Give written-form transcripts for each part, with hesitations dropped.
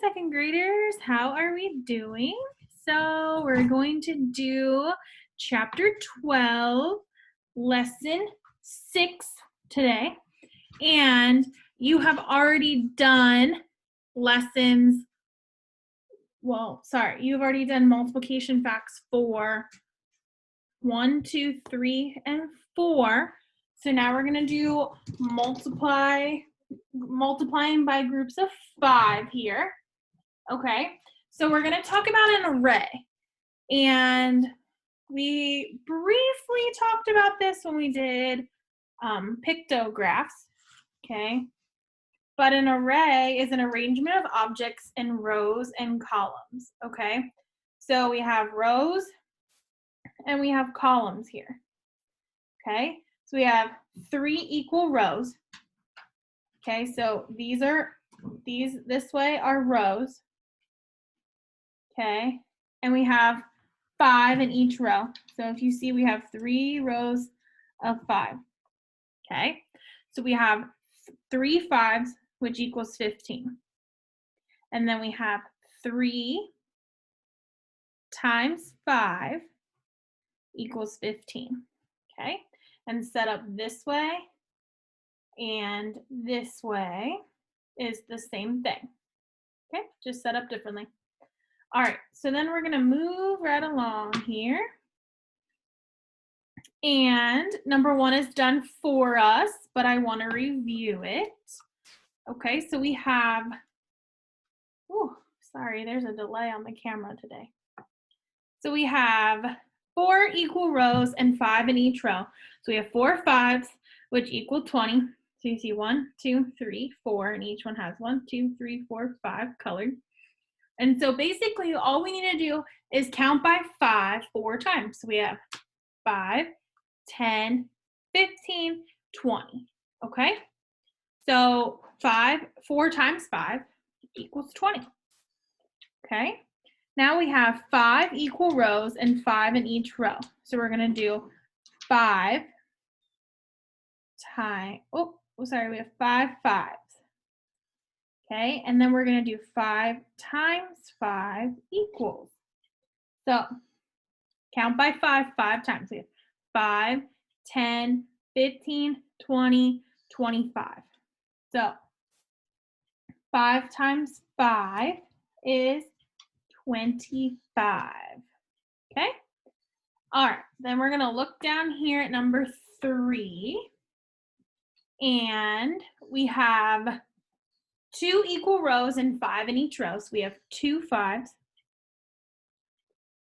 second graders, how are we doing? So we're going to do chapter 12, lesson 6 today. And you have already done lessons, you've already done multiplication facts for 1, 2, 3, and 4. So now we're going to do multiplying by groups of 5 here. Okay, so we're going to talk about an array. And we briefly talked about this when we did pictographs. Okay, but an array is an arrangement of objects in rows and columns. Okay, so we have rows and we have columns here. Okay, so we have 3 equal rows. Okay, so this way are rows. Okay, and we have 5 in each row. So if you see, we have 3 rows of 5. Okay, so we have 3 5s, which equals 15. And then we have 3 times 5 equals 15. Okay, and set up this way and this way is the same thing. Okay, just set up differently. All right, so then we're gonna move right along here. And number 1 is done for us, but I wanna review it. Okay, so we have, sorry, there's a delay on the camera today. So we have 4 equal rows and 5 in each row. So we have 4 5s, which equal 20. So you see 1, 2, 3, 4, and each one has 1, 2, 3, 4, 5 colored. And so basically all we need to do is count by 5 4 times. So we have 5, 10, 15, 20. Okay? So 4 times 5 equals 20. Okay? Now we have 5 equal rows and 5 in each row. So we're going to do 5 times, we have 5 5s. Okay, and then we're going to do 5 times 5 equals. So count by 5 5 times. We have 5, 10, 15, 20, 25. So 5 times 5 is 25. Okay? All right, then we're going to look down here at number 3. And we have 2 equal rows and 5 in each row. So we have 2 5s.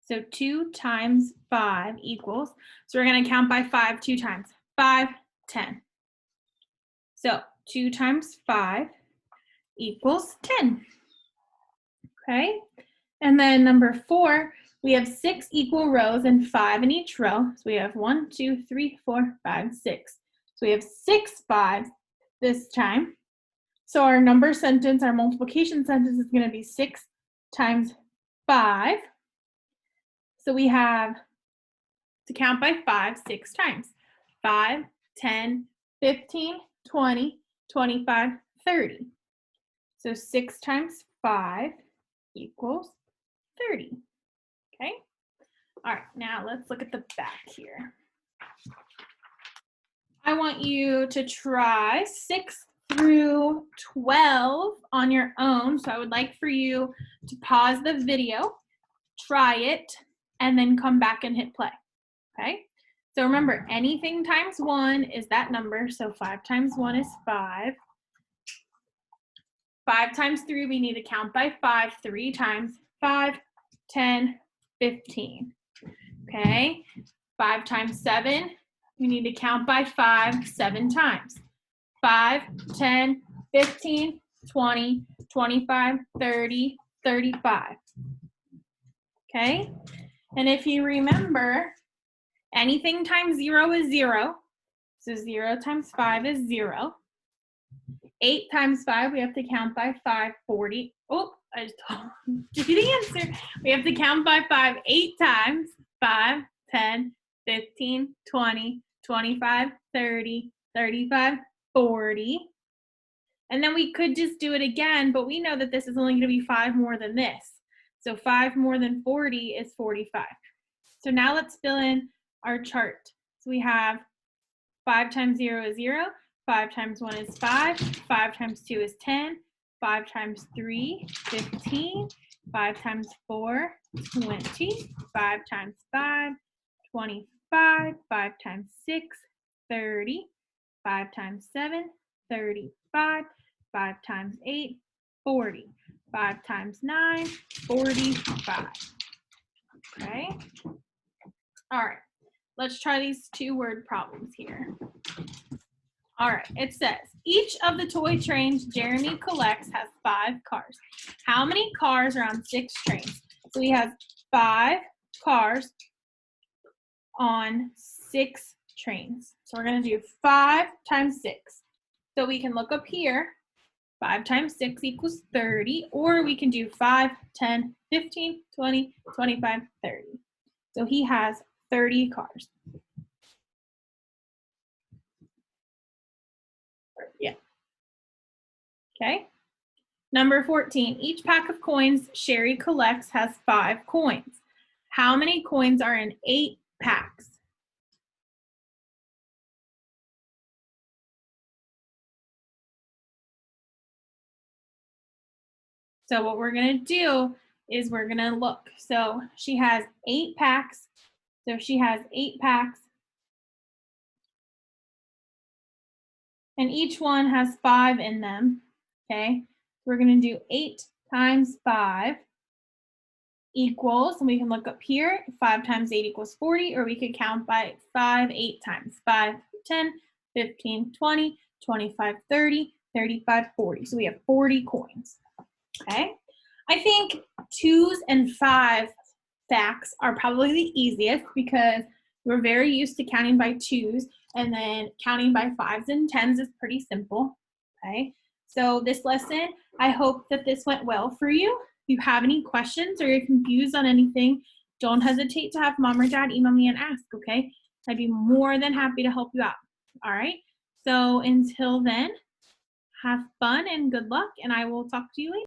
So 2 times 5 equals. So we're going to count by 5 2 times. 5, 10. So 2 times 5 equals 10. Okay? And then number 4, we have 6 equal rows and 5 in each row. So we have 1, 2, 3, 4, 5, 6. So we have 6 5s this time. So our number sentence, our multiplication sentence is going to be 6 times 5. So we have to count by 5 6 times. 5, 10, 15, 20, 25, 30. So 6 times 5 equals 30. Okay? All right, now let's look at the back here. I want you to try 6 through 12 on your own. So I would like for you to pause the video, try it, and then come back and hit play. Okay? So remember, anything times 1 is that number. So 5 times 1 is 5. 5 times 3, we need to count by 5 3 times. 5, 10, 15. Okay? 5 times 7, we need to count by 5 7 times. 5, 10, 15, 20, 25, 30, 35. Okay? And if you remember, anything times 0 is 0. So 0 times 5 is 0. 8 times 5, we have to count by 5, 40. Oh, I just told you the answer. We have to count by 5 8 times. 5, 10, 15, 20, 25, 30, 35, 40. And then we could just do it again, but we know that this is only going to be 5 more than this. So 5 more than 40 is 45. So now let's fill in our chart. So we have 5 times 0 is 0, 5 times 1 is 5, 5 times 2 is 10, 5 times 3, 15, 5 times 4, 20, 5 times 5, 25, 5 times 6, 30, 5 times 7, 35, 5 times 8, 40, 5 times 9, 45. Okay? All right, let's try these 2-word problems here. All right, it says, each of the toy trains Jeremy collects has 5 cars. How many cars are on 6 trains? So we have 5 cars on 6 trains. So we're going to do 5 times 6. So we can look up here. 5 times 6 equals 30, or we can do 5, 10, 15, 20, 25, 30. So he has 30 cars. Yeah. Okay. Number 14, each pack of coins Sherry collects has 5 coins. How many coins are in 8 packs? So what we're going to do is we're going to look. So she has 8 packs. So she has 8 packs. And each one has 5 in them. Okay. We're going to do 8 times 5 equals, and we can look up here, 5 times 8 equals 40, or we could count by 5 8 times. 5, 10, 15, 20, 25, 30, 35, 40. So we have 40 coins. Okay. I think 2s and 5 facts are probably the easiest because we're very used to counting by 2s, and then counting by 5s and 10s is pretty simple. Okay. So this lesson, I hope that this went well for you. If you have any questions or you're confused on anything, don't hesitate to have mom or dad email me and ask, okay? I'd be more than happy to help you out. All right. So until then, have fun and good luck, and I will talk to you later.